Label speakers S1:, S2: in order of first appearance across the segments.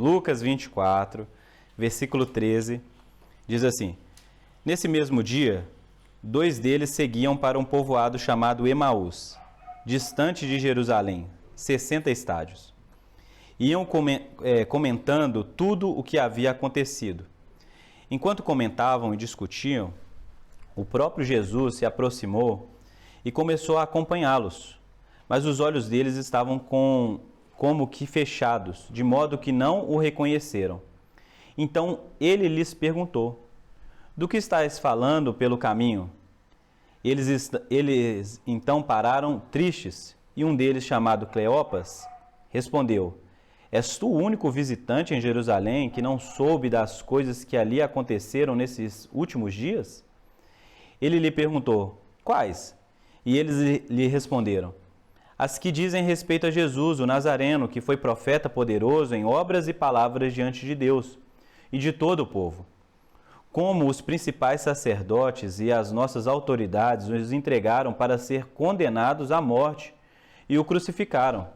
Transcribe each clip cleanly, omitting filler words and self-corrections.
S1: Lucas 24, versículo 13, diz assim: Nesse mesmo dia, 2 deles seguiam para um povoado chamado Emaús, distante de Jerusalém, 60 estádios. Iam comentando tudo o que havia acontecido. Enquanto comentavam e discutiam, o próprio Jesus se aproximou e começou a acompanhá-los, mas os olhos deles estavam como que fechados, de modo que não o reconheceram. Então ele lhes perguntou: Do que estáis falando pelo caminho? Eles então pararam tristes, e um deles, chamado Cleopas, respondeu: És tu o único visitante em Jerusalém que não soube das coisas que ali aconteceram nesses últimos dias? Ele lhe perguntou: Quais? E eles lhe responderam: As que dizem respeito a Jesus, o Nazareno, que foi profeta poderoso em obras e palavras diante de Deus e de todo o povo. Como os principais sacerdotes e as nossas autoridades os entregaram para ser condenados à morte e o crucificaram.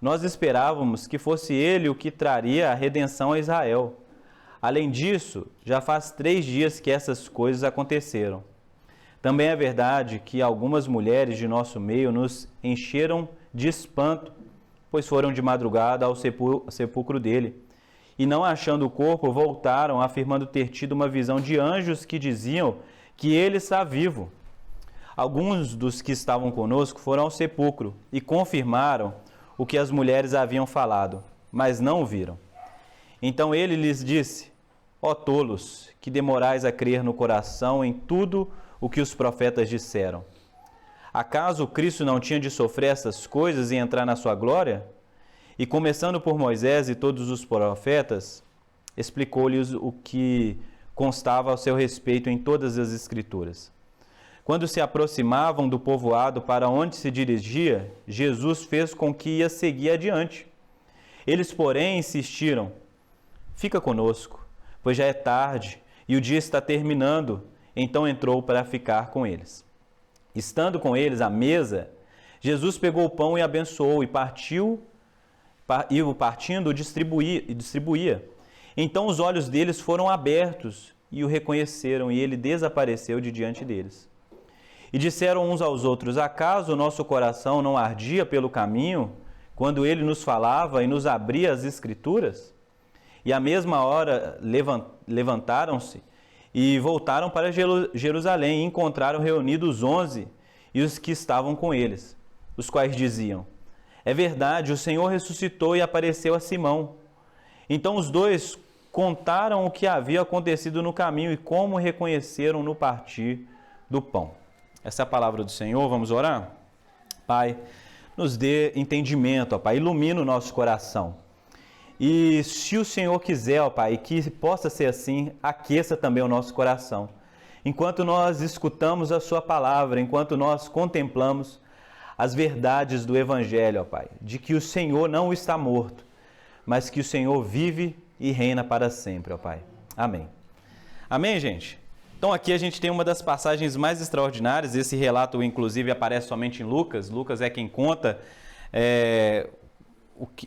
S1: Nós esperávamos que fosse ele o que traria a redenção a Israel. Além disso, já faz 3 dias que essas coisas aconteceram. Também é verdade que algumas mulheres de nosso meio nos encheram de espanto, pois foram de madrugada ao sepulcro dele. E não achando o corpo, voltaram, afirmando ter tido uma visão de anjos que diziam que ele está vivo. Alguns dos que estavam conosco foram ao sepulcro e confirmaram o que as mulheres haviam falado, mas não o viram. Então ele lhes disse: Ó tolos, que demorais a crer no coração em tudo o que os profetas disseram. Acaso Cristo não tinha de sofrer essas coisas e entrar na sua glória? E começando por Moisés e todos os profetas, explicou-lhes o que constava ao seu respeito em todas as Escrituras. Quando se aproximavam do povoado para onde se dirigia, Jesus fez com que ia seguir adiante. Eles, porém, insistiram: Fica conosco, pois já é tarde e o dia está terminando. Então entrou para ficar com eles. Estando com eles à mesa, Jesus pegou o pão e abençoou, e o partindo distribuía. Então os olhos deles foram abertos e o reconheceram, e ele desapareceu de diante deles. E disseram uns aos outros: Acaso o nosso coração não ardia pelo caminho, quando ele nos falava e nos abria as Escrituras? E à mesma hora levantaram-se e voltaram para Jerusalém, e encontraram reunidos os 11 e os que estavam com eles, os quais diziam: É verdade, o Senhor ressuscitou e apareceu a Simão. Então os 2 contaram o que havia acontecido no caminho e como reconheceram no partir do pão. Essa é a palavra do Senhor. Vamos orar? Pai, nos dê entendimento, ó Pai, ilumina o nosso coração. E se o Senhor quiser, ó Pai, que possa ser assim, aqueça também o nosso coração. Enquanto nós escutamos a Sua palavra, enquanto nós contemplamos as verdades do Evangelho, ó Pai, de que o Senhor não está morto, mas que o Senhor vive e reina para sempre, ó Pai. Amém. Amém, gente? Então aqui a gente tem uma das passagens mais extraordinárias. Esse relato, inclusive, aparece somente em Lucas. Lucas é quem conta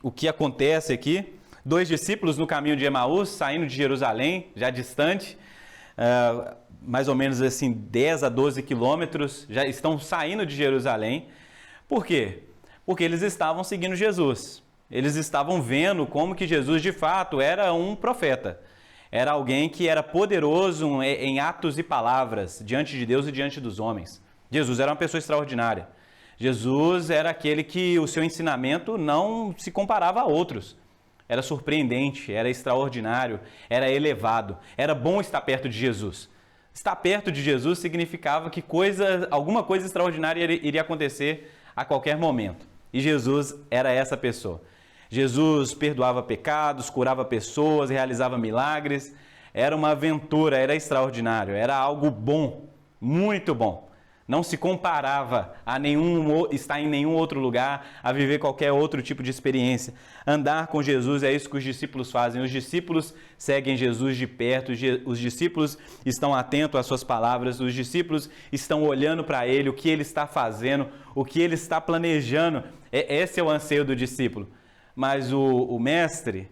S1: o que acontece aqui. 2 discípulos no caminho de Emaús, saindo de Jerusalém, já distante, mais ou menos assim 10 a 12 quilômetros, já estão saindo de Jerusalém. Por quê? Porque eles estavam seguindo Jesus. Eles estavam vendo como que Jesus de fato era um profeta. Era alguém que era poderoso em atos e palavras diante de Deus e diante dos homens. Jesus era uma pessoa extraordinária. Jesus era aquele que o seu ensinamento não se comparava a outros. Era surpreendente, era extraordinário, era elevado. Era bom estar perto de Jesus. Estar perto de Jesus significava que alguma coisa extraordinária iria acontecer a qualquer momento. E Jesus era essa pessoa. Jesus perdoava pecados, curava pessoas, realizava milagres. Era uma aventura, era extraordinário, era algo bom, muito bom. Não se comparava a estar em nenhum outro lugar, a viver qualquer outro tipo de experiência. Andar com Jesus é isso que os discípulos fazem. Os discípulos seguem Jesus de perto, os discípulos estão atentos às suas palavras, os discípulos estão olhando para ele, o que ele está fazendo, o que ele está planejando. Esse é o anseio do discípulo. Mas o mestre,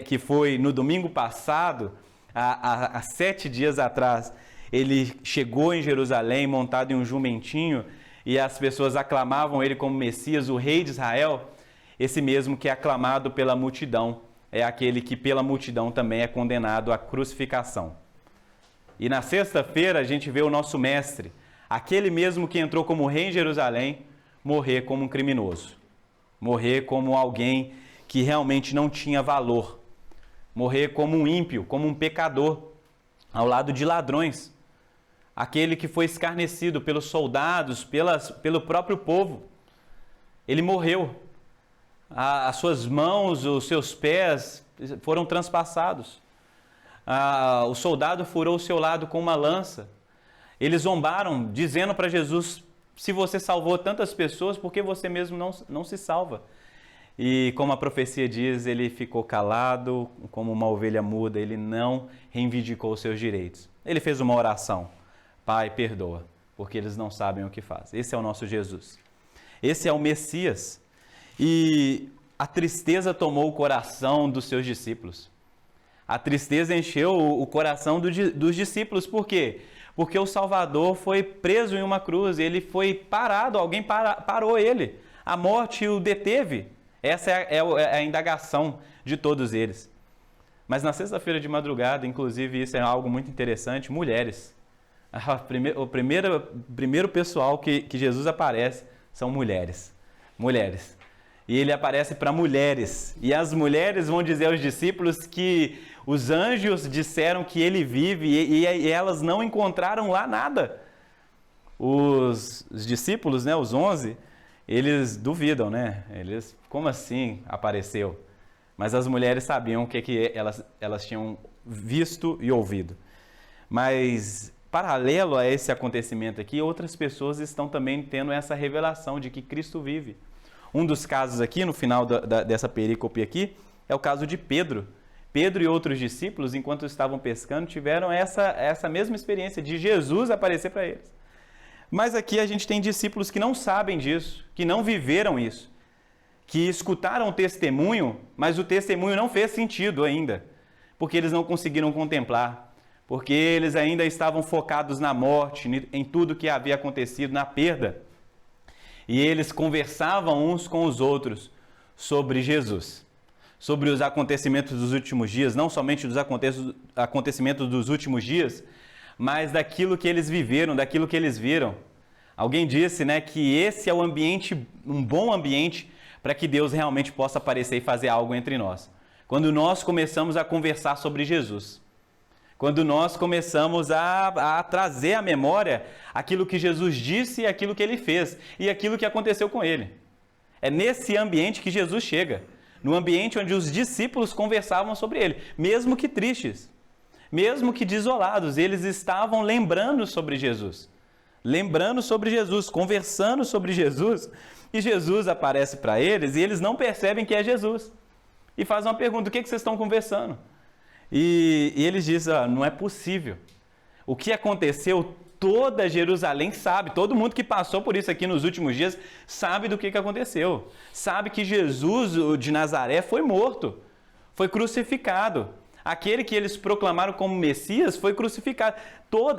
S1: que foi no domingo passado, há 7 dias atrás, ele chegou em Jerusalém montado em um jumentinho e as pessoas aclamavam ele como Messias, o rei de Israel. Esse mesmo que é aclamado pela multidão é aquele que pela multidão também é condenado à crucificação. E na sexta-feira a gente vê o nosso mestre, aquele mesmo que entrou como rei em Jerusalém, morrer como um criminoso, morrer como alguém que realmente não tinha valor, morrer como um ímpio, como um pecador, ao lado de ladrões, aquele que foi escarnecido pelos soldados, pelo próprio povo. Ele morreu, as suas mãos, os seus pés foram transpassados, o soldado furou o seu lado com uma lança. Eles zombaram, dizendo para Jesus: se você salvou tantas pessoas, por que você mesmo não se salva? E como a profecia diz, ele ficou calado, como uma ovelha muda, ele não reivindicou os seus direitos. Ele fez uma oração: Pai, perdoa, porque eles não sabem o que fazem. Esse é o nosso Jesus. Esse é o Messias. E a tristeza tomou o coração dos seus discípulos. A tristeza encheu o coração dos discípulos. Por quê? Porque o Salvador foi preso em uma cruz, ele foi parado, alguém parou ele. A morte o deteve. Essa é a indagação de todos eles. Mas na sexta-feira de madrugada, inclusive, isso é algo muito interessante, mulheres. O primeiro pessoal que Jesus aparece são mulheres. Mulheres. E ele aparece para mulheres. E as mulheres vão dizer aos discípulos que os anjos disseram que ele vive e elas não encontraram lá nada. Os discípulos, né, os 11, eles duvidam, né? Eles, como assim apareceu? Mas as mulheres sabiam o que elas tinham visto e ouvido. Mas, paralelo a esse acontecimento aqui, outras pessoas estão também tendo essa revelação de que Cristo vive. Um dos casos aqui, no final dessa perícope aqui, é o caso de Pedro. Pedro e outros discípulos, enquanto estavam pescando, tiveram essa mesma experiência de Jesus aparecer para eles. Mas aqui a gente tem discípulos que não sabem disso, que não viveram isso, que escutaram o testemunho, mas o testemunho não fez sentido ainda, porque eles não conseguiram contemplar, porque eles ainda estavam focados na morte, em tudo que havia acontecido, na perda. E eles conversavam uns com os outros sobre Jesus, sobre os acontecimentos dos últimos dias, não somente dos acontecimentos dos últimos dias, mas daquilo que eles viveram, daquilo que eles viram. Alguém disse, né, que esse é o ambiente, um bom ambiente para que Deus realmente possa aparecer e fazer algo entre nós. Quando nós começamos a conversar sobre Jesus, quando nós começamos a trazer à memória aquilo que Jesus disse e aquilo que ele fez e aquilo que aconteceu com ele. É nesse ambiente que Jesus chega, no ambiente onde os discípulos conversavam sobre ele, mesmo que tristes, mesmo que desolados, eles estavam lembrando sobre Jesus, conversando sobre Jesus, e Jesus aparece para eles e eles não percebem que é Jesus. E faz uma pergunta: o que vocês estão conversando? E eles dizem: não é possível. O que aconteceu, toda Jerusalém sabe, todo mundo que passou por isso aqui nos últimos dias sabe do que aconteceu. Sabe que Jesus de Nazaré foi morto, foi crucificado. Aquele que eles proclamaram como Messias foi crucificado.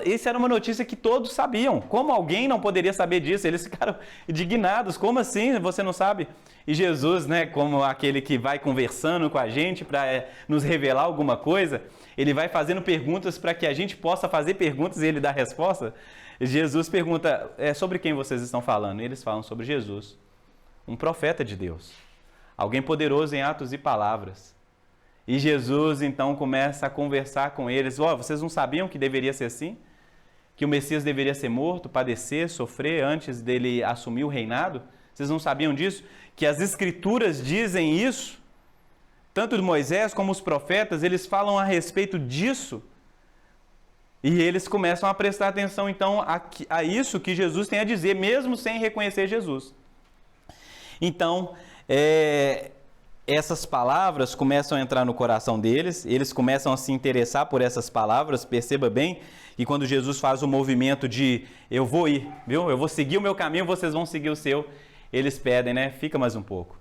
S1: Essa era uma notícia que todos sabiam. Como alguém não poderia saber disso? Eles ficaram indignados. Como assim? Você não sabe? E Jesus, né, como aquele que vai conversando com a gente para nos revelar alguma coisa, ele vai fazendo perguntas para que a gente possa fazer perguntas e ele dá resposta. Jesus pergunta: sobre quem vocês estão falando? E eles falam sobre Jesus, um profeta de Deus, alguém poderoso em atos e palavras. E Jesus então começa a conversar com eles: vocês não sabiam que deveria ser assim? Que o Messias deveria ser morto, padecer, sofrer antes dele assumir o reinado? Vocês não sabiam disso? Que as Escrituras dizem isso? Tanto Moisés como os profetas, eles falam a respeito disso. E eles começam a prestar atenção então a isso que Jesus tem a dizer, mesmo sem reconhecer Jesus. Então, essas palavras começam a entrar no coração deles, eles começam a se interessar por essas palavras. Perceba bem que quando Jesus faz o movimento de eu vou ir, viu? Eu vou seguir o meu caminho, vocês vão seguir o seu, eles pedem, né? Fica mais um pouco.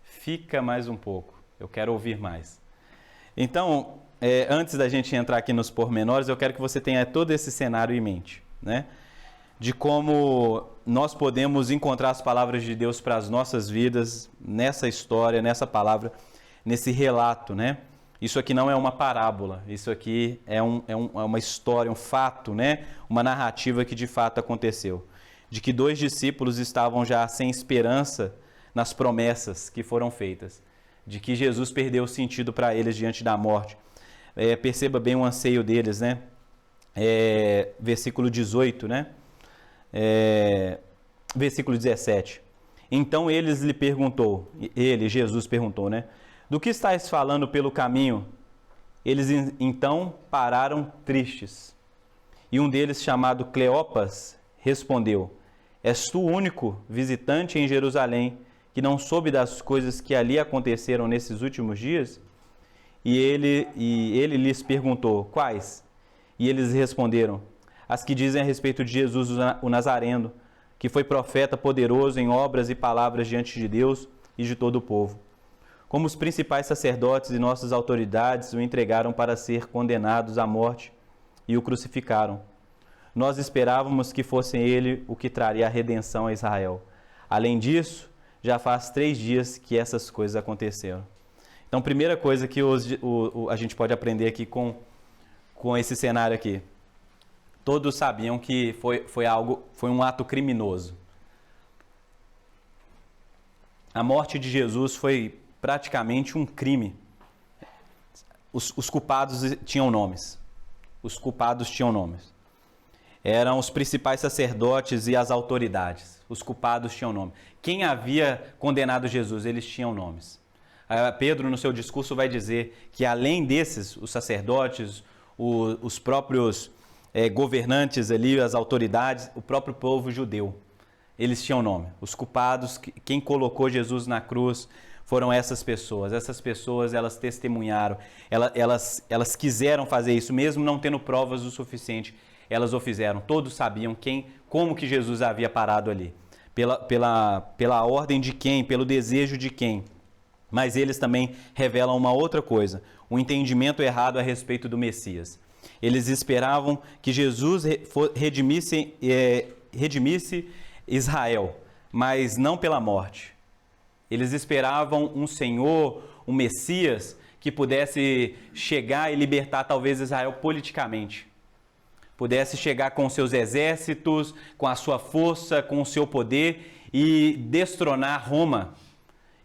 S1: Fica mais um pouco. eu quero ouvir mais. Então, antes da gente entrar aqui nos pormenores, eu quero que você tenha todo esse cenário em mente, né? De como nós podemos encontrar as palavras de Deus para as nossas vidas, nessa história, nessa palavra, nesse relato, né? Isso aqui não é uma parábola, isso aqui é uma história, um fato, né? Uma narrativa que de fato aconteceu. De que 2 discípulos estavam já sem esperança nas promessas que foram feitas. De que Jesus perdeu o sentido para eles diante da morte. Perceba bem o anseio deles, né? Versículo 18, né? Versículo 17. Então Jesus perguntou, né? Do que estáis falando pelo caminho? Eles então pararam tristes. E um deles, chamado Cleopas, respondeu: És tu o único visitante em Jerusalém que não soube das coisas que ali aconteceram nesses últimos dias? E ele lhes perguntou: Quais? E eles responderam: As que dizem a respeito de Jesus o Nazareno, que foi profeta poderoso em obras e palavras diante de Deus e de todo o povo. Como os principais sacerdotes e nossas autoridades o entregaram para ser condenados à morte e o crucificaram. Nós esperávamos que fosse ele o que traria a redenção a Israel. Além disso, já faz 3 dias que essas coisas aconteceram. Então, primeira coisa que a gente pode aprender aqui com esse cenário aqui. Todos sabiam que foi um ato criminoso. A morte de Jesus foi praticamente um crime. Os culpados tinham nomes. Os culpados tinham nomes. Eram os principais sacerdotes e as autoridades. Os culpados tinham nome. Quem havia condenado Jesus, eles tinham nomes. Pedro, no seu discurso, vai dizer que além desses, os sacerdotes, os próprios governantes ali, as autoridades, o próprio povo judeu, eles tinham nome. Os culpados, quem colocou Jesus na cruz, foram essas pessoas. Essas pessoas, elas testemunharam, elas quiseram fazer isso, mesmo não tendo provas o suficiente, elas o fizeram. Todos sabiam como que Jesus havia parado ali. Pela ordem de quem, pelo desejo de quem. Mas eles também revelam uma outra coisa, um entendimento errado a respeito do Messias. Eles esperavam que Jesus redimisse Israel, mas não pela morte. Eles esperavam um Senhor, um Messias, que pudesse chegar e libertar talvez Israel politicamente. Pudesse chegar com seus exércitos, com a sua força, com o seu poder e destronar Roma.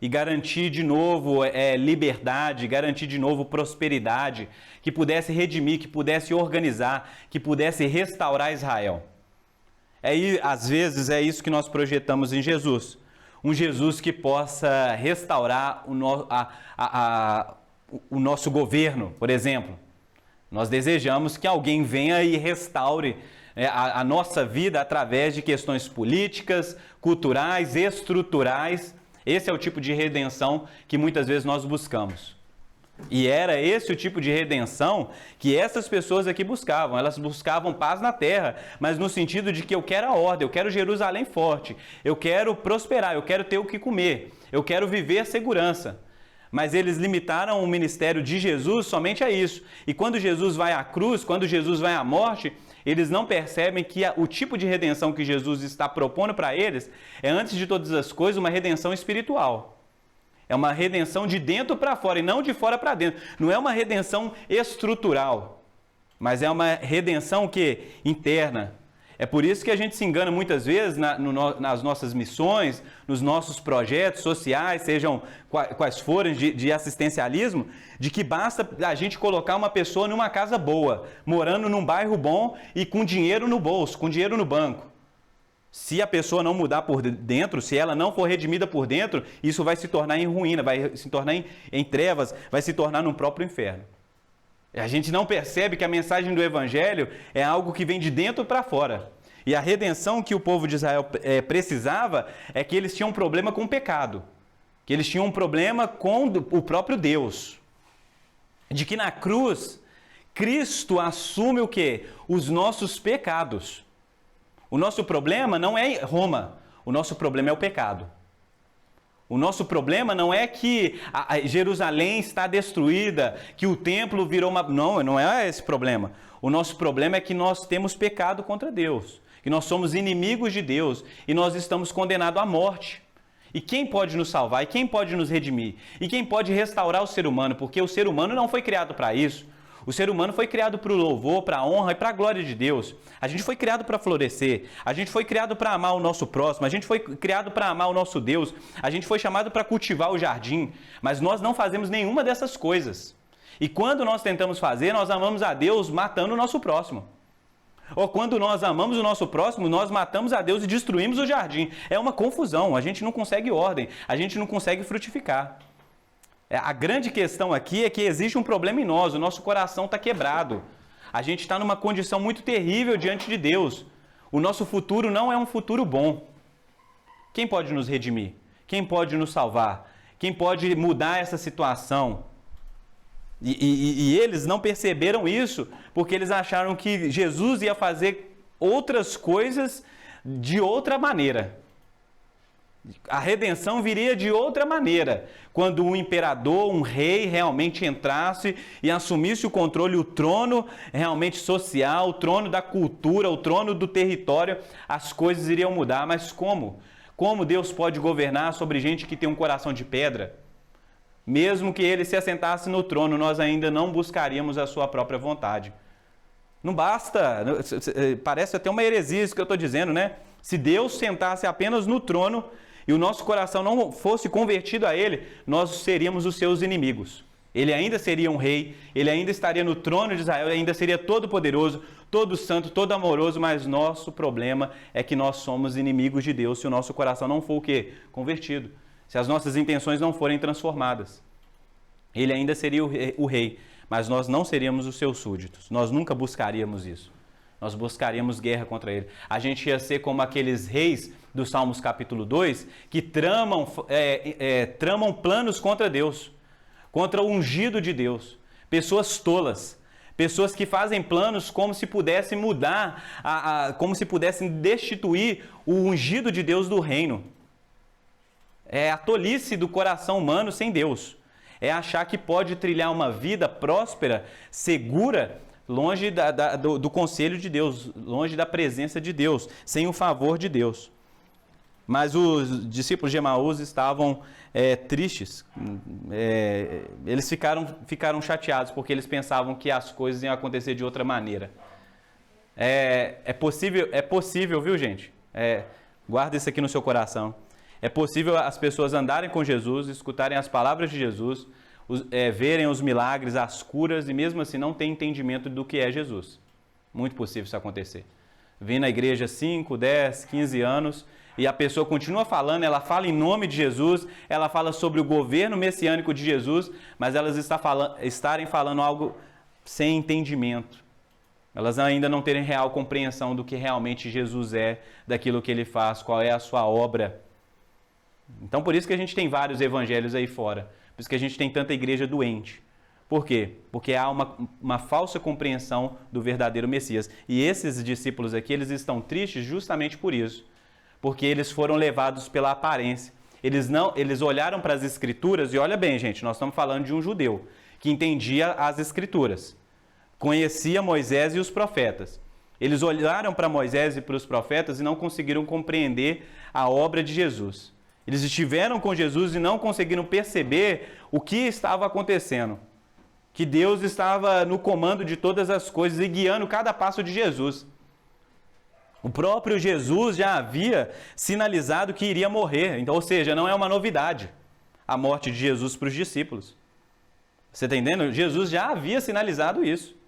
S1: E garantir de novo liberdade, garantir de novo prosperidade, que pudesse redimir, que pudesse organizar, que pudesse restaurar Israel. Às vezes é isso que nós projetamos em Jesus. Um Jesus que possa restaurar o nosso governo, por exemplo. Nós desejamos que alguém venha e restaure a nossa vida através de questões políticas, culturais, estruturais. Esse é o tipo de redenção que muitas vezes nós buscamos. E era esse o tipo de redenção que essas pessoas aqui buscavam. Elas buscavam paz na terra, mas no sentido de que eu quero a ordem, eu quero Jerusalém forte, eu quero prosperar, eu quero ter o que comer, eu quero viver a segurança. Mas eles limitaram o ministério de Jesus somente a isso. E quando Jesus vai à cruz, quando Jesus vai à morte, eles não percebem que o tipo de redenção que Jesus está propondo para eles é, antes de todas as coisas, uma redenção espiritual. É uma redenção de dentro para fora e não de fora para dentro. Não é uma redenção estrutural, mas é uma redenção interna. É por isso que a gente se engana muitas vezes nas nossas missões, nos nossos projetos sociais, sejam quais forem de assistencialismo, de que basta a gente colocar uma pessoa numa casa boa, morando num bairro bom e com dinheiro no bolso, com dinheiro no banco. Se a pessoa não mudar por dentro, se ela não for redimida por dentro, isso vai se tornar em ruína, vai se tornar em trevas, vai se tornar no próprio inferno. A gente não percebe que a mensagem do Evangelho é algo que vem de dentro para fora. E a redenção que o povo de Israel precisava é que eles tinham um problema com o pecado. Que eles tinham um problema com o próprio Deus. De que na cruz, Cristo assume o quê? Os nossos pecados. O nosso problema não é Roma. O nosso problema é o pecado. O nosso problema não é que Jerusalém está destruída, que o templo virou uma... Não, não é esse problema. O nosso problema é que nós temos pecado contra Deus, que nós somos inimigos de Deus e nós estamos condenados à morte. E quem pode nos salvar? E quem pode nos redimir? E quem pode restaurar o ser humano? Porque o ser humano não foi criado para isso. O ser humano foi criado para o louvor, para a honra e para a glória de Deus. A gente foi criado para florescer. A gente foi criado para amar o nosso próximo. A gente foi criado para amar o nosso Deus. A gente foi chamado para cultivar o jardim. Mas nós não fazemos nenhuma dessas coisas. E quando nós tentamos fazer, nós amamos a Deus matando o nosso próximo. Ou quando nós amamos o nosso próximo, nós matamos a Deus e destruímos o jardim. É uma confusão. A gente não consegue ordem. A gente não consegue frutificar. A grande questão aqui é que existe um problema em nós, o nosso coração está quebrado. A gente está numa condição muito terrível diante de Deus. O nosso futuro não é um futuro bom. Quem pode nos redimir? Quem pode nos salvar? Quem pode mudar essa situação? E eles não perceberam isso porque eles acharam que Jesus ia fazer outras coisas de outra maneira. A redenção viria de outra maneira, quando um imperador, um rei realmente entrasse e assumisse o controle, o trono realmente social, o trono da cultura, o trono do território, as coisas iriam mudar. Mas como? Como Deus pode governar sobre gente que tem um coração de pedra? Mesmo que ele se assentasse no trono, nós ainda não buscaríamos a sua própria vontade. Não basta, parece até uma heresia isso que eu estou dizendo, né? Se Deus sentasse apenas no trono e o nosso coração não fosse convertido a Ele, nós seríamos os seus inimigos. Ele ainda seria um rei, Ele ainda estaria no trono de Israel, Ele ainda seria todo poderoso, todo santo, todo amoroso, mas nosso problema é que nós somos inimigos de Deus se o nosso coração não for o quê? Convertido. Se as nossas intenções não forem transformadas. Ele ainda seria o rei, mas nós não seríamos os seus súditos. Nós nunca buscaríamos isso. Nós buscaríamos guerra contra ele. A gente ia ser como aqueles reis do Salmos capítulo 2, que tramam planos contra Deus, contra o ungido de Deus. Pessoas tolas, pessoas que fazem planos como se pudessem mudar, como se pudessem destituir o ungido de Deus do reino. É a tolice do coração humano sem Deus. É achar que pode trilhar uma vida próspera, segura, longe do conselho de Deus, longe da presença de Deus, sem o favor de Deus. Mas os discípulos de Emaús estavam tristes, eles ficaram chateados, porque eles pensavam que as coisas iam acontecer de outra maneira. É possível, viu, gente? Guarda isso aqui no seu coração. É possível as pessoas andarem com Jesus, escutarem as palavras de Jesus, verem os milagres, as curas e mesmo assim não ter entendimento do que é Jesus. Muito possível isso acontecer. Vem na igreja 5, 10, 15 anos e a pessoa continua falando, ela fala em nome de Jesus, ela fala sobre o governo messiânico de Jesus, mas elas estarem falando algo sem entendimento. Elas ainda não terem real compreensão do que realmente Jesus é, daquilo que ele faz, qual é a sua obra. Então, por isso que a gente tem vários evangelhos aí fora. Por isso que a gente tem tanta igreja doente. Por quê? Porque há uma falsa compreensão do verdadeiro Messias. E esses discípulos aqui, eles estão tristes justamente por isso. Porque eles foram levados pela aparência. Eles olharam para as Escrituras e olha bem, gente, nós estamos falando de um judeu que entendia as Escrituras. Conhecia Moisés e os profetas. Eles olharam para Moisés e para os profetas e não conseguiram compreender a obra de Jesus. Eles estiveram com Jesus e não conseguiram perceber o que estava acontecendo. Que Deus estava no comando de todas as coisas e guiando cada passo de Jesus. O próprio Jesus já havia sinalizado que iria morrer. Então, ou seja, não é uma novidade a morte de Jesus para os discípulos. Você está entendendo? Jesus já havia sinalizado isso.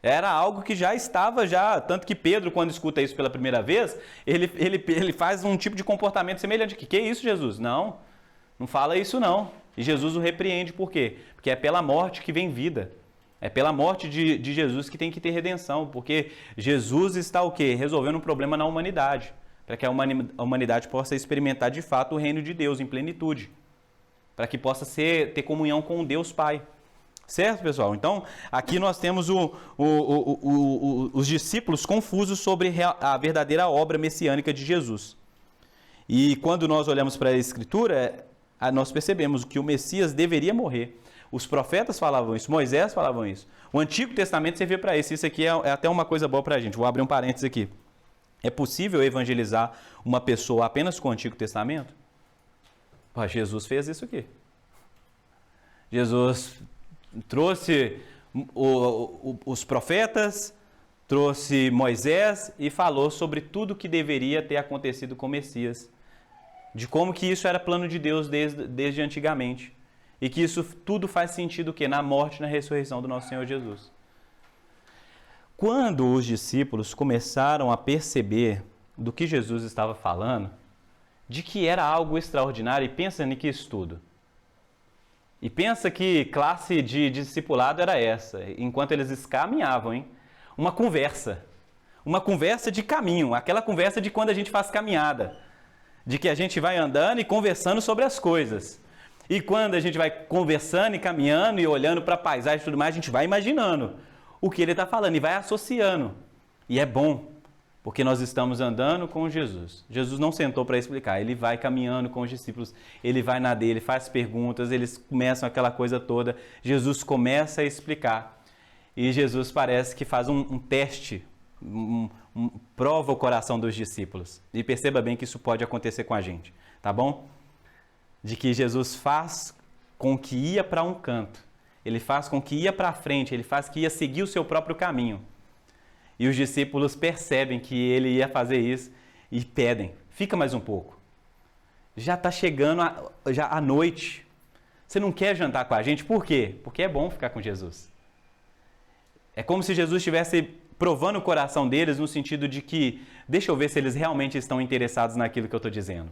S1: Era algo que já estava, tanto que Pedro, quando escuta isso pela primeira vez, ele faz um tipo de comportamento semelhante. Que é isso, Jesus? Não fala isso não. E Jesus o repreende, por quê? Porque é pela morte que vem vida. É pela morte de Jesus que tem que ter redenção, porque Jesus está o quê? Resolvendo um problema na humanidade, para que a humanidade possa experimentar de fato o reino de Deus em plenitude, para que possa ter comunhão com o Deus Pai. Certo, pessoal? Então, aqui nós temos os discípulos confusos sobre a verdadeira obra messiânica de Jesus. E quando nós olhamos para a Escritura, nós percebemos que o Messias deveria morrer. Os profetas falavam isso, Moisés falavam isso. O Antigo Testamento servia para isso. Isso aqui é até uma coisa boa para a gente. Vou abrir um parênteses aqui. É possível evangelizar uma pessoa apenas com o Antigo Testamento? Pô, Jesus fez isso aqui. Jesus trouxe os profetas, trouxe Moisés e falou sobre tudo que deveria ter acontecido com o Messias. De como que isso era plano de Deus desde antigamente. E que isso tudo faz sentido o quê? Na morte e na ressurreição do nosso Senhor Jesus. Quando os discípulos começaram a perceber do que Jesus estava falando, de que era algo extraordinário, e pensa em que estudo. E pensa que classe de discipulado era essa, enquanto eles caminhavam, hein? Uma conversa de caminho, aquela conversa de quando a gente faz caminhada, de que a gente vai andando e conversando sobre as coisas. E quando a gente vai conversando e caminhando e olhando para a paisagem e tudo mais, a gente vai imaginando o que ele está falando e vai associando. E é bom, porque nós estamos andando com Jesus. Jesus não sentou para explicar, ele vai caminhando com os discípulos, ele vai na dele, faz perguntas, eles começam aquela coisa toda, Jesus começa a explicar. E Jesus parece que faz um teste, prova o coração dos discípulos. E perceba bem que isso pode acontecer com a gente, tá bom? De que Jesus faz com que ia para um canto, ele faz com que ia para frente, ele faz que ia seguir o seu próprio caminho. E os discípulos percebem que ele ia fazer isso e pedem, fica mais um pouco. Já está chegando já à noite, você não quer jantar com a gente? Por quê? Porque é bom ficar com Jesus. É como se Jesus estivesse provando o coração deles no sentido de que, deixa eu ver se eles realmente estão interessados naquilo que eu estou dizendo.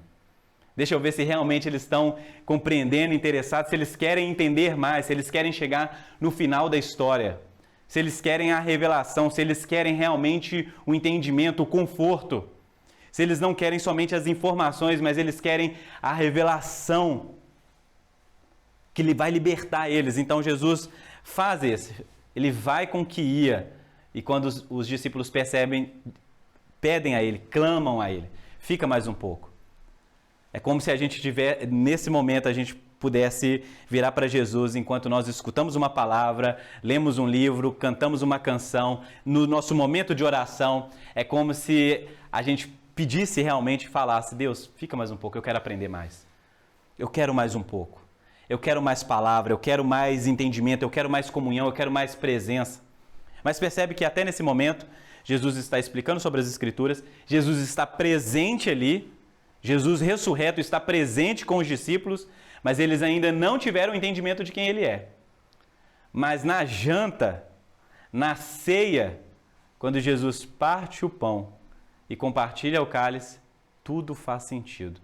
S1: Deixa eu ver se realmente eles estão compreendendo, interessados, se eles querem entender mais, se eles querem chegar no final da história, se eles querem a revelação, se eles querem realmente o entendimento, o conforto, se eles não querem somente as informações, mas eles querem a revelação que vai libertar eles. Então Jesus faz isso, ele vai com o que ia, e quando os discípulos percebem, pedem a ele, clamam a ele, fica mais um pouco. É como se a gente tiver, nesse momento, a gente pudesse virar para Jesus enquanto nós escutamos uma palavra, lemos um livro, cantamos uma canção, no nosso momento de oração, é como se a gente pedisse realmente e falasse, Deus, fica mais um pouco, eu quero aprender mais. Eu quero mais um pouco. Eu quero mais palavra, eu quero mais entendimento, eu quero mais comunhão, eu quero mais presença. Mas percebe que até nesse momento, Jesus está explicando sobre as Escrituras, Jesus está presente ali, Jesus ressurreto está presente com os discípulos, mas eles ainda não tiveram entendimento de quem ele é. Mas na janta, na ceia, quando Jesus parte o pão e compartilha o cálice, tudo faz sentido.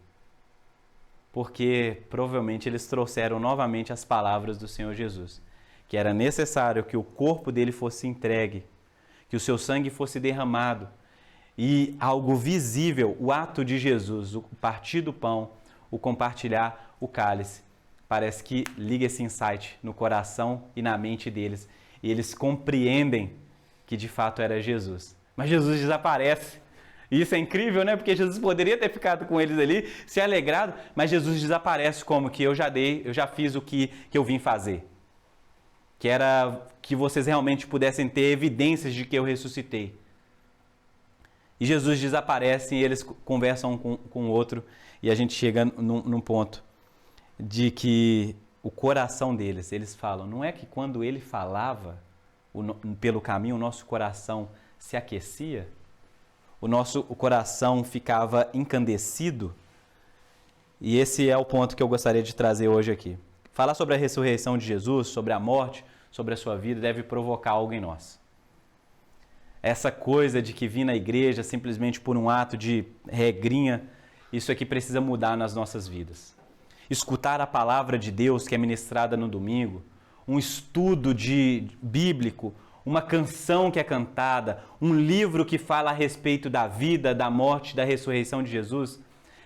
S1: Porque provavelmente eles trouxeram novamente as palavras do Senhor Jesus, que era necessário que o corpo dele fosse entregue, que o seu sangue fosse derramado, e algo visível, o ato de Jesus, o partir do pão, o compartilhar o cálice, parece que liga esse insight no coração e na mente deles, e eles compreendem que de fato era Jesus. Mas Jesus desaparece. E isso é incrível, né? Porque Jesus poderia ter ficado com eles ali, se alegrado, mas Jesus desaparece como que eu já fiz o que eu vim fazer. Que era que vocês realmente pudessem ter evidências de que eu ressuscitei. E Jesus desaparece e eles conversam com o outro e a gente chega num ponto de que o coração deles, eles falam, não é que quando ele falava pelo caminho, o nosso coração se aquecia? O coração ficava encandecido? E esse é o ponto que eu gostaria de trazer hoje aqui. Falar sobre a ressurreição de Jesus, sobre a morte, sobre a sua vida, deve provocar algo em nós. Essa coisa de que vir na igreja simplesmente por um ato de regrinha, isso aqui precisa mudar nas nossas vidas. Escutar a palavra de Deus que é ministrada no domingo, um estudo bíblico, uma canção que é cantada, um livro que fala a respeito da vida, da morte, da ressurreição de Jesus,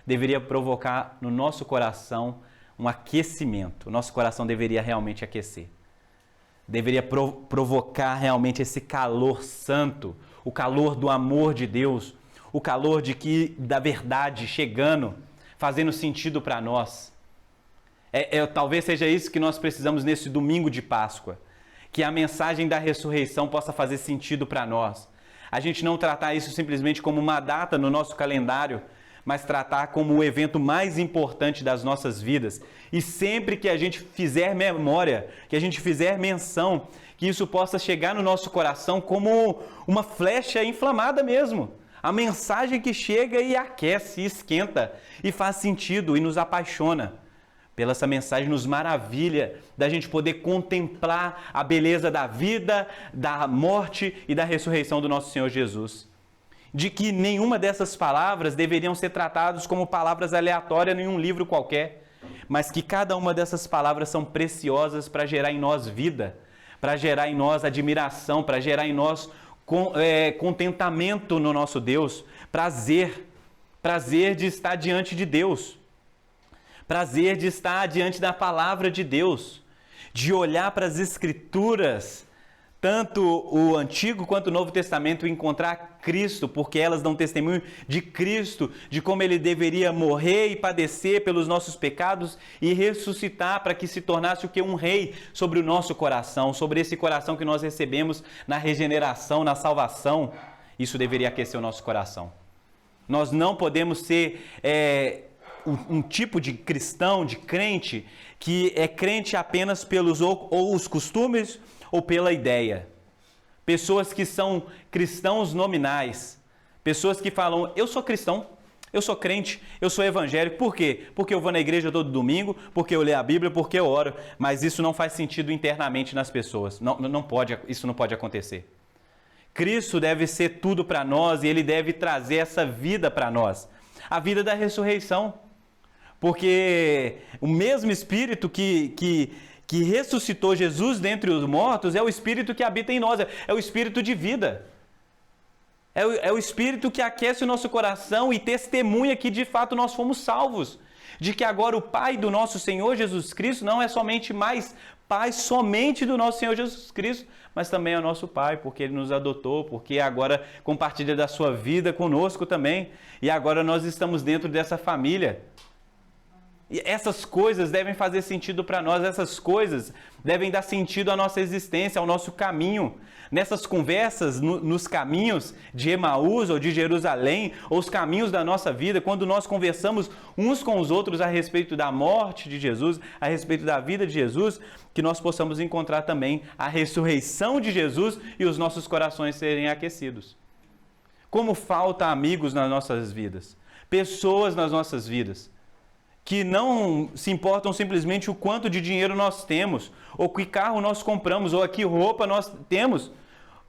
S1: deveria provocar no nosso coração um aquecimento. O nosso coração deveria realmente aquecer. Deveria provocar realmente esse calor santo, o calor do amor de Deus, o calor da verdade chegando, fazendo sentido para nós. Talvez seja isso que nós precisamos nesse domingo de Páscoa, que a mensagem da ressurreição possa fazer sentido para nós. A gente não tratar isso simplesmente como uma data no nosso calendário, mas tratar como o evento mais importante das nossas vidas. E sempre que a gente fizer memória, que a gente fizer menção, que isso possa chegar no nosso coração como uma flecha inflamada mesmo. A mensagem que chega e aquece, e esquenta, e faz sentido e nos apaixona. Pela essa mensagem nos maravilha da gente poder contemplar a beleza da vida, da morte e da ressurreição do nosso Senhor Jesus. De que nenhuma dessas palavras deveriam ser tratadas como palavras aleatórias em um livro qualquer, mas que cada uma dessas palavras são preciosas para gerar em nós vida, para gerar em nós admiração, para gerar em nós contentamento no nosso Deus, prazer de estar diante de Deus. Prazer de estar diante da palavra de Deus, de olhar para as Escrituras, tanto o Antigo quanto o Novo Testamento, e encontrar Cristo, porque elas dão testemunho de Cristo, de como Ele deveria morrer e padecer pelos nossos pecados e ressuscitar para que se tornasse o que? Um rei sobre o nosso coração, sobre esse coração que nós recebemos na regeneração, na salvação. Isso deveria aquecer o nosso coração. Nós não podemos ser um tipo de cristão, de crente, que é crente apenas pelos ou os costumes ou pela ideia. Pessoas que são cristãos nominais. Pessoas que falam, eu sou cristão, eu sou crente, eu sou evangélico. Por quê? Porque eu vou na igreja todo domingo, porque eu leio a Bíblia, porque eu oro. Mas isso não faz sentido internamente nas pessoas. Isso não pode acontecer. Cristo deve ser tudo para nós e Ele deve trazer essa vida para nós. A vida da ressurreição. Porque o mesmo Espírito que ressuscitou Jesus dentre os mortos é o Espírito que habita em nós, é o Espírito de vida. É o Espírito que aquece o nosso coração e testemunha que de fato nós fomos salvos. De que agora o Pai do nosso Senhor Jesus Cristo não é somente mais Pai somente do nosso Senhor Jesus Cristo, mas também é o nosso Pai, porque Ele nos adotou, porque agora compartilha da sua vida conosco também. E agora nós estamos dentro dessa família. E essas coisas devem fazer sentido para nós, essas coisas devem dar sentido à nossa existência, ao nosso caminho. Nessas conversas, nos caminhos de Emaús ou de Jerusalém, ou os caminhos da nossa vida, quando nós conversamos uns com os outros a respeito da morte de Jesus, a respeito da vida de Jesus, que nós possamos encontrar também a ressurreição de Jesus e os nossos corações serem aquecidos. Como falta amigos nas nossas vidas, pessoas nas nossas vidas, que não se importam simplesmente o quanto de dinheiro nós temos, ou que carro nós compramos, ou que roupa nós temos.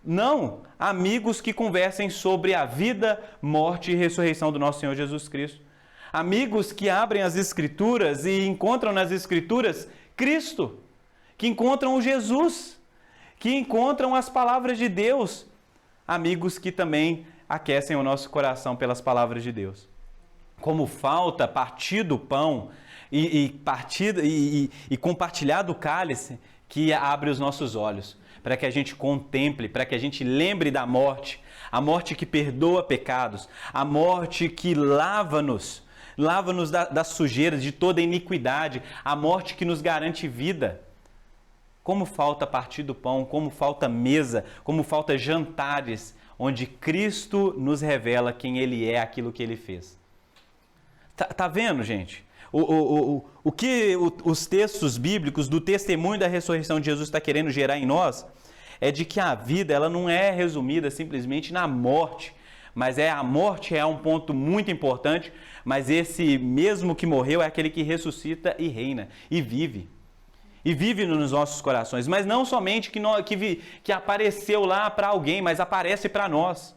S1: Não, amigos que conversem sobre a vida, morte e ressurreição do nosso Senhor Jesus Cristo. Amigos que abrem as Escrituras e encontram nas Escrituras Cristo, que encontram Jesus, que encontram as palavras de Deus. Amigos que também aquecem o nosso coração pelas palavras de Deus. Como falta partir do pão e compartilhar do cálice que abre os nossos olhos, para que a gente contemple, para que a gente lembre da morte, a morte que perdoa pecados, a morte que lava-nos das sujeiras, de toda iniquidade, a morte que nos garante vida. Como falta partir do pão, como falta mesa, como falta jantares, onde Cristo nos revela quem Ele é, aquilo que Ele fez. Tá vendo, gente? O que os textos bíblicos do testemunho da ressurreição de Jesus está querendo gerar em nós é de que a vida ela não é resumida simplesmente na morte, mas a morte é um ponto muito importante, mas esse mesmo que morreu é aquele que ressuscita e reina, e vive nos nossos corações, mas não somente que apareceu lá para alguém, mas aparece para nós,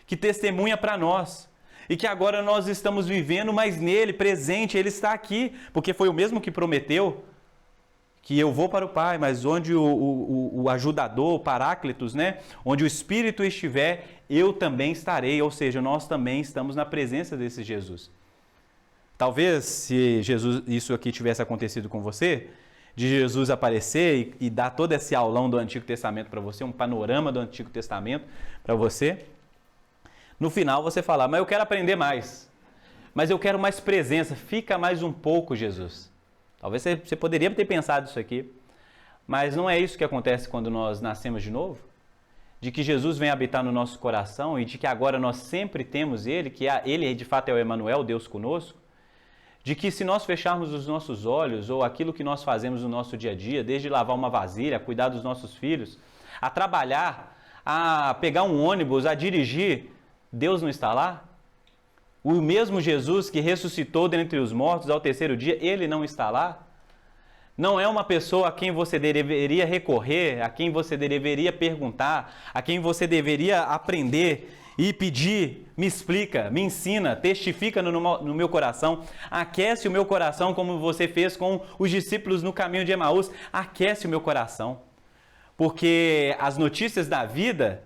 S1: que testemunha para nós. E que agora nós estamos vivendo, mas nele, presente, ele está aqui, porque foi o mesmo que prometeu que eu vou para o Pai, mas onde o ajudador, o Paráclitos, né? Onde o Espírito estiver, eu também estarei, ou seja, nós também estamos na presença desse Jesus. Talvez, se isso aqui tivesse acontecido com você, de Jesus aparecer e dar todo esse aulão do Antigo Testamento para você, um panorama do Antigo Testamento para você, no final você falar, mas eu quero aprender mais. mas eu quero mais presença. Fica mais um pouco, Jesus. Talvez você poderia ter pensado isso aqui, mas não é isso que acontece quando nós nascemos de novo? De que Jesus vem habitar no nosso coração e de que agora nós sempre temos Ele, que Ele de fato é o Emanuel, Deus conosco. De que se nós fecharmos os nossos olhos ou aquilo que nós fazemos no nosso dia a dia, desde lavar uma vasilha, a cuidar dos nossos filhos, a trabalhar, a pegar um ônibus, a dirigir, Deus não está lá? O mesmo Jesus que ressuscitou dentre os mortos ao terceiro dia, Ele não está lá? Não é uma pessoa a quem você deveria recorrer, a quem você deveria perguntar, a quem você deveria aprender e pedir, me explica, me ensina, testifica no meu coração, aquece o meu coração como você fez com os discípulos no caminho de Emaús, aquece o meu coração. Porque as notícias da vida,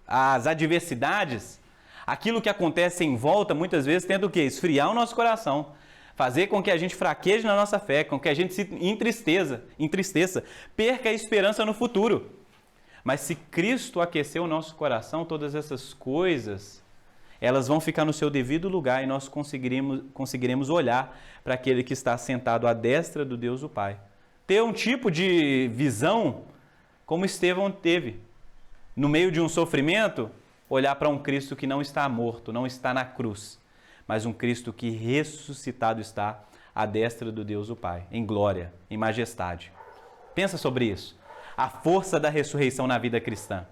S1: as adversidades, aquilo que acontece em volta, muitas vezes tenta o quê? Esfriar o nosso coração, fazer com que a gente fraqueje na nossa fé, com que a gente se entristeça, perca a esperança no futuro. Mas se Cristo aquecer o nosso coração, todas essas coisas, elas vão ficar no seu devido lugar e nós conseguiremos olhar para aquele que está sentado à destra do Deus o Pai. Ter um tipo de visão como Estevão teve. No meio de um sofrimento, olhar para um Cristo que não está morto, não está na cruz, mas um Cristo que ressuscitado está à destra do Deus o Pai, em glória, em majestade. Pensa sobre isso. A força da ressurreição na vida cristã.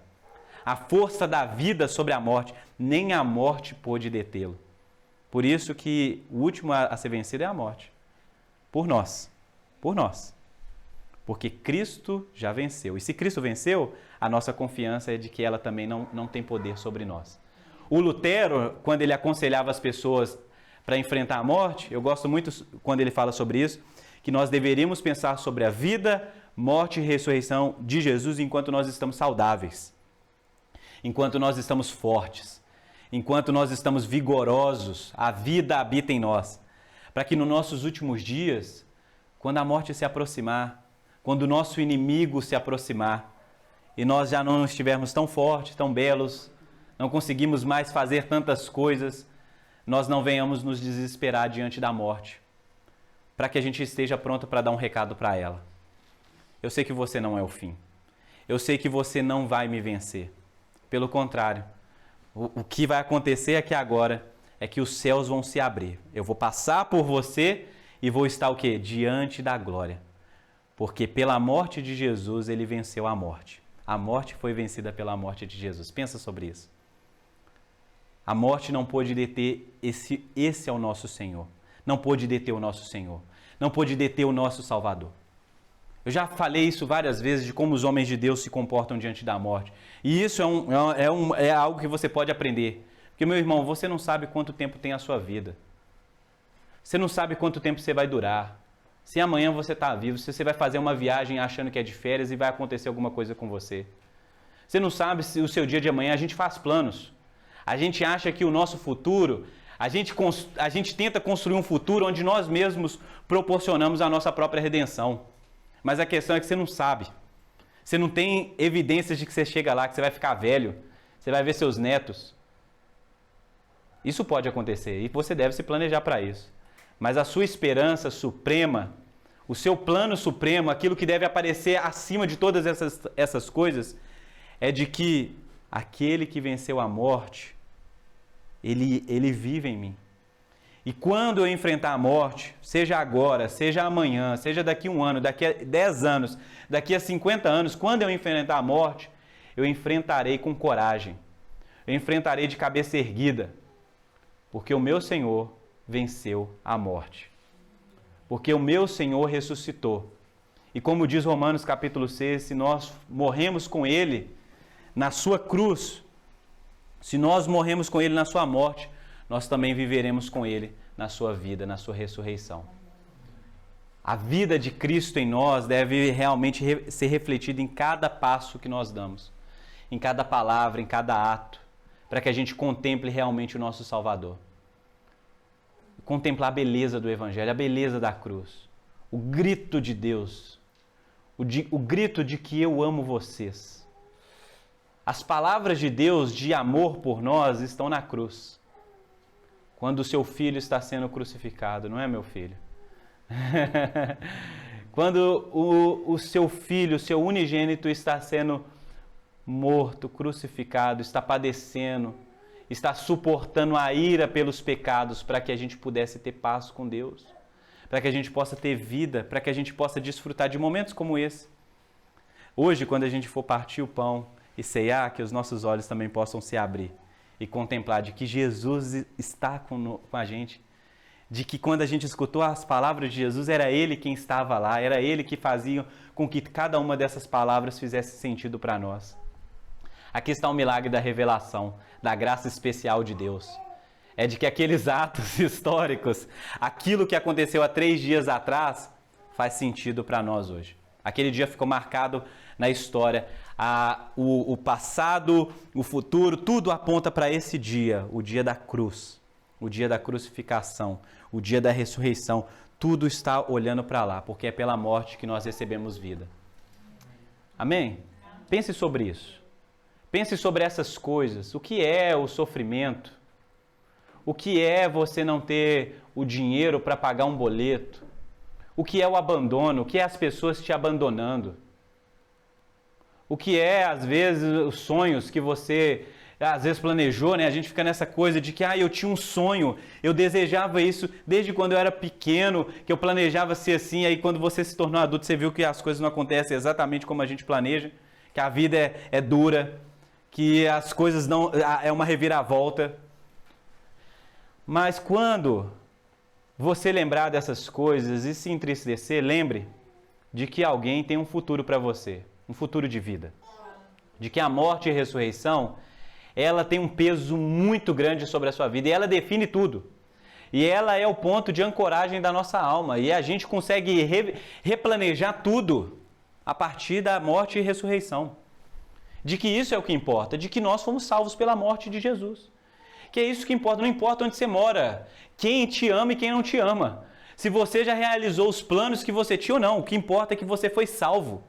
S1: A força da vida sobre a morte. Nem a morte pôde detê-lo. Por isso que o último a ser vencido é a morte. Por nós. Por nós. Porque Cristo já venceu. E se Cristo venceu, a nossa confiança é de que ela também não tem poder sobre nós. O Lutero, quando ele aconselhava as pessoas para enfrentar a morte, eu gosto muito quando ele fala sobre isso, que nós deveríamos pensar sobre a vida, morte e ressurreição de Jesus enquanto nós estamos saudáveis, enquanto nós estamos fortes, enquanto nós estamos vigorosos, a vida habita em nós, para que nos nossos últimos dias, quando a morte se aproximar, quando o nosso inimigo se aproximar, e nós já não estivermos tão fortes, tão belos, não conseguimos mais fazer tantas coisas, nós não venhamos nos desesperar diante da morte, para que a gente esteja pronto para dar um recado para ela. Eu sei que você não é o fim. Eu sei que você não vai me vencer. Pelo contrário, o que vai acontecer aqui agora é que os céus vão se abrir. Eu vou passar por você e vou estar o quê? Diante da glória. Porque pela morte de Jesus, ele venceu a morte. A morte foi vencida pela morte de Jesus. Pensa sobre isso. A morte não pôde deter, esse é o nosso Senhor. Não pôde deter o nosso Senhor. Não pôde deter o nosso Salvador. Eu já falei isso várias vezes de como os homens de Deus se comportam diante da morte. E isso é algo que você pode aprender. Porque, meu irmão, você não sabe quanto tempo tem a sua vida. Você não sabe quanto tempo você vai durar. Se amanhã você está vivo, se você vai fazer uma viagem achando que é de férias e vai acontecer alguma coisa com você. Você não sabe se o seu dia de amanhã, a gente faz planos. A gente acha que o nosso futuro, a gente tenta construir um futuro onde nós mesmos proporcionamos a nossa própria redenção. Mas a questão é que você não sabe. Você não tem evidências de que você chega lá, que você vai ficar velho. Você vai ver seus netos. Isso pode acontecer e você deve se planejar para isso. Mas a sua esperança suprema, o seu plano supremo, aquilo que deve aparecer acima de todas essas coisas, é de que aquele que venceu a morte, ele vive em mim. E quando eu enfrentar a morte, seja agora, seja amanhã, seja daqui a 1 ano, daqui a 10 anos, daqui a 50 anos, quando eu enfrentar a morte, eu enfrentarei com coragem. Eu enfrentarei de cabeça erguida, porque o meu Senhor venceu a morte. Porque o meu Senhor ressuscitou. E como diz Romanos capítulo 6, se nós morremos com Ele na sua cruz, se nós morremos com Ele na sua morte, nós também viveremos com Ele na sua vida, na sua ressurreição. A vida de Cristo em nós deve realmente ser refletida em cada passo que nós damos, em cada palavra, em cada ato, para que a gente contemple realmente o nosso Salvador. Contemplar a beleza do Evangelho, a beleza da cruz, o grito de Deus, o grito de que eu amo vocês. As palavras de Deus de amor por nós estão na cruz. quando o seu filho está sendo crucificado, não é, meu filho? Quando o seu filho, o seu unigênito está sendo morto, crucificado, está padecendo, está suportando a ira pelos pecados para que a gente pudesse ter paz com Deus, para que a gente possa ter vida, para que a gente possa desfrutar de momentos como esse. Hoje, quando a gente for partir o pão e ceiar, que os nossos olhos também possam se abrir e contemplar de que Jesus está com a gente, de que quando a gente escutou as palavras de Jesus, era Ele quem estava lá, era Ele que fazia com que cada uma dessas palavras fizesse sentido para nós. Aqui está o milagre da revelação, da graça especial de Deus. É de que aqueles atos históricos, aquilo que aconteceu há 3 dias atrás, faz sentido para nós hoje. Aquele dia ficou marcado na história. O passado, o futuro, tudo aponta para esse dia, o dia da cruz, o dia da crucificação, o dia da ressurreição. Tudo está olhando para lá, porque é pela morte que nós recebemos vida. Amém? Pense sobre isso. Pense sobre essas coisas. O que é o sofrimento? O que é você não ter o dinheiro para pagar um boleto? O que é o abandono? O que é as pessoas te abandonando? O que é, às vezes, os sonhos que você, às vezes, planejou, né? A gente fica nessa coisa de que, eu tinha um sonho, eu desejava isso desde quando eu era pequeno, que eu planejava ser assim, aí quando você se tornou adulto, você viu que as coisas não acontecem exatamente como a gente planeja, que a vida é dura, que as coisas não... é uma reviravolta. Mas quando você lembrar dessas coisas e se entristecer, lembre de que alguém tem um futuro para você, um futuro de vida. De que a morte e a ressurreição, ela tem um peso muito grande sobre a sua vida e ela define tudo. E ela é o ponto de ancoragem da nossa alma e a gente consegue replanejar tudo a partir da morte e ressurreição. De que isso é o que importa, de que nós fomos salvos pela morte de Jesus. Que é isso que importa, não importa onde você mora, quem te ama e quem não te ama. Se você já realizou os planos que você tinha ou não, o que importa é que você foi salvo.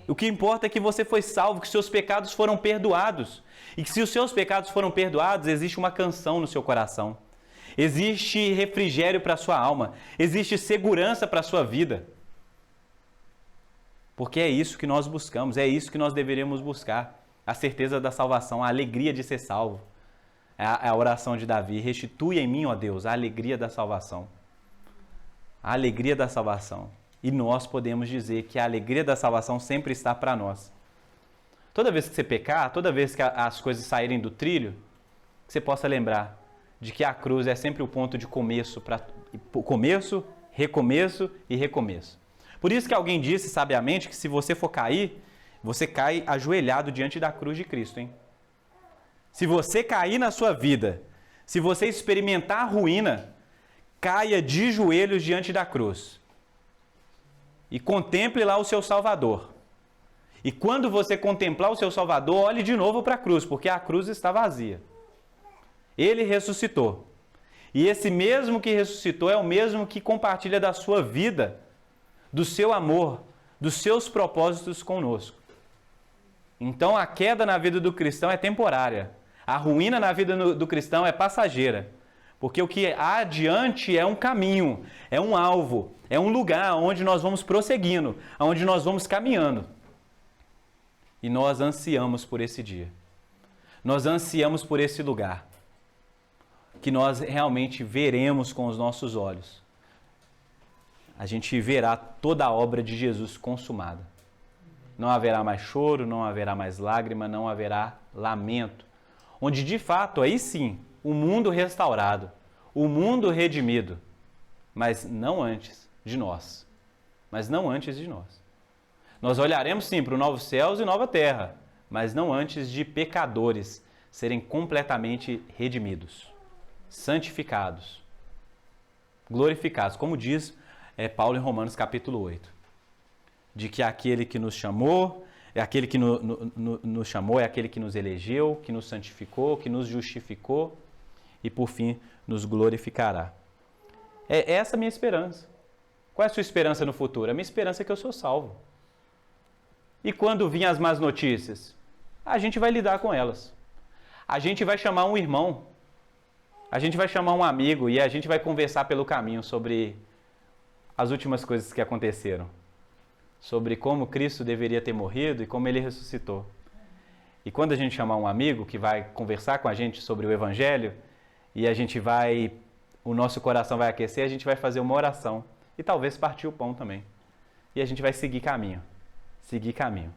S1: O que importa é que você foi salvo, que seus pecados foram perdoados. E que se os seus pecados foram perdoados, existe uma canção no seu coração. Existe refrigério para a sua alma. Existe segurança para a sua vida. Porque é isso que nós buscamos, é isso que nós deveríamos buscar. A certeza da salvação, a alegria de ser salvo. É a oração de Davi. Restitui em mim, ó Deus, a alegria da salvação. A alegria da salvação. E nós podemos dizer que a alegria da salvação sempre está para nós. Toda vez que você pecar, toda vez que as coisas saírem do trilho, que você possa lembrar de que a cruz é sempre o ponto de começo, recomeço e recomeço. Por isso que alguém disse sabiamente que se você for cair, você cai ajoelhado diante da cruz de Cristo, hein? Se você cair na sua vida, se você experimentar a ruína, caia de joelhos diante da cruz. E contemple lá o seu Salvador. E quando você contemplar o seu Salvador, olhe de novo para a cruz, porque a cruz está vazia. Ele ressuscitou. E esse mesmo que ressuscitou é o mesmo que compartilha da sua vida, do seu amor, dos seus propósitos conosco. Então a queda na vida do cristão é temporária. A ruína na vida do cristão é passageira. Porque o que há adiante é um caminho, é um alvo, é um lugar onde nós vamos prosseguindo, onde nós vamos caminhando. E nós ansiamos por esse dia. Nós ansiamos por esse lugar. Que nós realmente veremos com os nossos olhos. A gente verá toda a obra de Jesus consumada. Não haverá mais choro, não haverá mais lágrima, não haverá lamento. Onde de fato, aí sim, o mundo restaurado, o mundo redimido, mas não antes de nós. Mas não antes de nós. Nós olharemos sim para o novo céus e nova terra, mas não antes de pecadores serem completamente redimidos, santificados, glorificados, como diz Paulo em Romanos capítulo 8. De que aquele que nos chamou, é aquele que nos chamou, é aquele que nos elegeu, que nos santificou, que nos justificou e por fim nos glorificará. É essa a minha esperança. Qual é a sua esperança no futuro? A minha esperança é que eu sou salvo. E quando virem as más notícias? A gente vai lidar com elas. A gente vai chamar um irmão. A gente vai chamar um amigo e a gente vai conversar pelo caminho sobre as últimas coisas que aconteceram. Sobre como Cristo deveria ter morrido e como ele ressuscitou. E quando a gente chamar um amigo que vai conversar com a gente sobre o Evangelho, e o nosso coração vai aquecer, a gente vai fazer uma oração. E talvez partir o pão também. E a gente vai seguir caminho. Seguir caminho.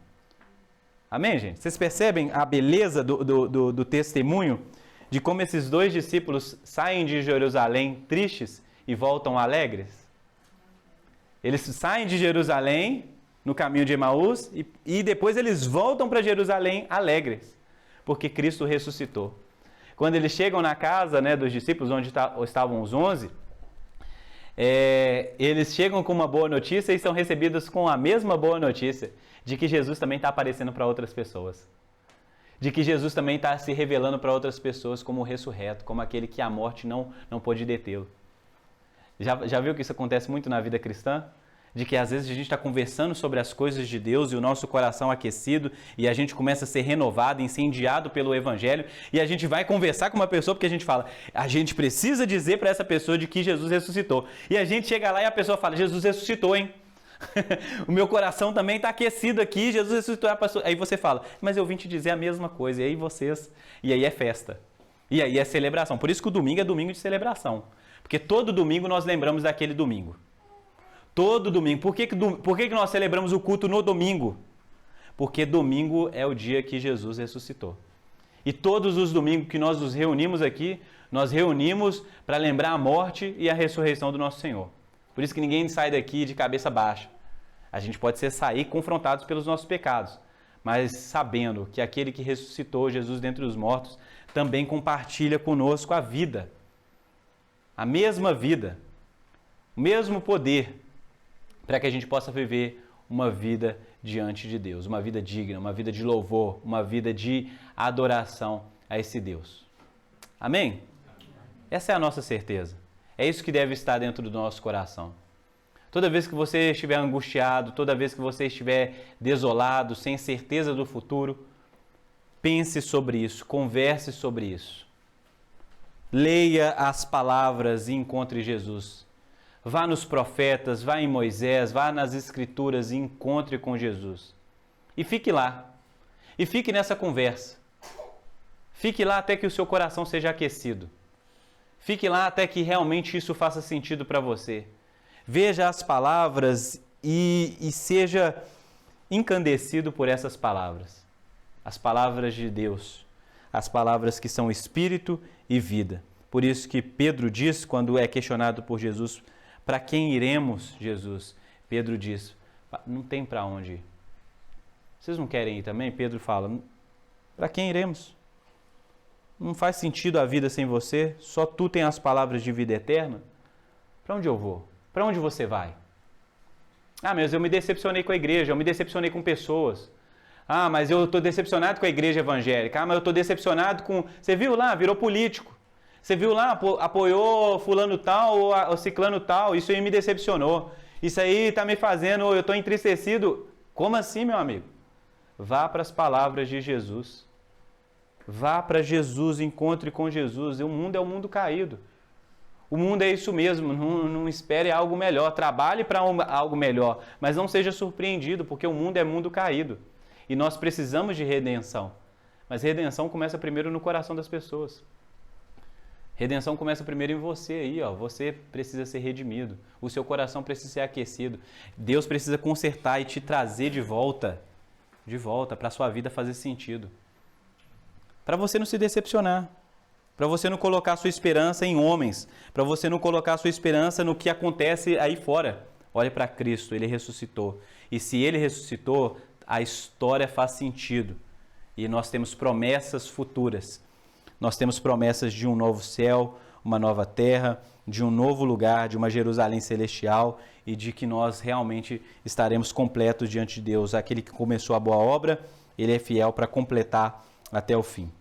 S1: Amém, gente? Vocês percebem a beleza do testemunho de como esses dois discípulos saem de Jerusalém tristes e voltam alegres? Eles saem de Jerusalém no caminho de Emaús e depois eles voltam para Jerusalém alegres, porque Cristo ressuscitou. Quando eles chegam na casa, né, dos discípulos, onde estavam os 11, eles chegam com uma boa notícia e são recebidos com a mesma boa notícia de que Jesus também está aparecendo para outras pessoas. De que Jesus também está se revelando para outras pessoas como o ressurreto, como aquele que a morte não pôde detê-lo. Já viu que isso acontece muito na vida cristã? De que às vezes a gente está conversando sobre as coisas de Deus e o nosso coração aquecido e a gente começa a ser renovado, incendiado pelo Evangelho e a gente vai conversar com uma pessoa porque a gente fala, a gente precisa dizer para essa pessoa de que Jesus ressuscitou. E a gente chega lá e a pessoa fala, Jesus ressuscitou, hein? O meu coração também está aquecido aqui, Jesus ressuscitou. Aí você fala, mas eu vim te dizer a mesma coisa. E aí é festa. E aí é celebração. Por isso que o domingo é domingo de celebração. Porque todo domingo nós lembramos daquele domingo. Todo domingo. Por que nós celebramos o culto no domingo? Porque domingo é o dia que Jesus ressuscitou. E todos os domingos que nós nos reunimos aqui, nós reunimos para lembrar a morte e a ressurreição do nosso Senhor. Por isso que ninguém sai daqui de cabeça baixa. A gente pode sair confrontados pelos nossos pecados, mas sabendo que aquele que ressuscitou Jesus dentre os mortos também compartilha conosco a vida. A mesma vida, o mesmo poder, para que a gente possa viver uma vida diante de Deus, uma vida digna, uma vida de louvor, uma vida de adoração a esse Deus. Amém? Essa é a nossa certeza. É isso que deve estar dentro do nosso coração. Toda vez que você estiver angustiado, toda vez que você estiver desolado, sem certeza do futuro, pense sobre isso, converse sobre isso. Leia as palavras e encontre Jesus. Vá nos profetas, vá em Moisés, vá nas Escrituras e encontre com Jesus. E fique lá. E fique nessa conversa. Fique lá até que o seu coração seja aquecido. Fique lá até que realmente isso faça sentido para você. Veja as palavras e seja encandecido por essas palavras. As palavras de Deus. As palavras que são espírito e vida. Por isso que Pedro diz, quando é questionado por Jesus, para quem iremos, Jesus? Pedro diz, não tem para onde ir. Vocês não querem ir também? Pedro fala, para quem iremos? Não faz sentido a vida sem você? Só tu tem as palavras de vida eterna? Para onde eu vou? Para onde você vai? Ah, mas eu me decepcionei com a igreja, eu me decepcionei com pessoas. Ah, mas eu estou decepcionado com a igreja evangélica. Ah, mas eu estou decepcionado com... Você viu lá? Virou político. Você viu lá? Apoiou fulano tal ou ciclano tal. Isso aí me decepcionou. Isso aí está me fazendo... Eu estou entristecido. Como assim, meu amigo? Vá para as palavras de Jesus. Vá para Jesus, encontre com Jesus. O mundo é um mundo caído. O mundo é isso mesmo, não espere algo melhor. Trabalhe para algo melhor, mas não seja surpreendido, porque o mundo é mundo caído. E nós precisamos de redenção. Mas redenção começa primeiro no coração das pessoas. Redenção começa primeiro em você aí, ó. Você precisa ser redimido. O seu coração precisa ser aquecido. Deus precisa consertar e te trazer de volta para a sua vida fazer sentido. Para você não se decepcionar. Para você não colocar sua esperança em homens. Para você não colocar sua esperança no que acontece aí fora. Olhe para Cristo, Ele ressuscitou. E se Ele ressuscitou, a história faz sentido. E nós temos promessas futuras. Nós temos promessas de um novo céu, uma nova terra, de um novo lugar, de uma Jerusalém celestial e de que nós realmente estaremos completos diante de Deus. Aquele que começou a boa obra, Ele é fiel para completar até o fim.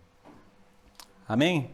S1: Amém?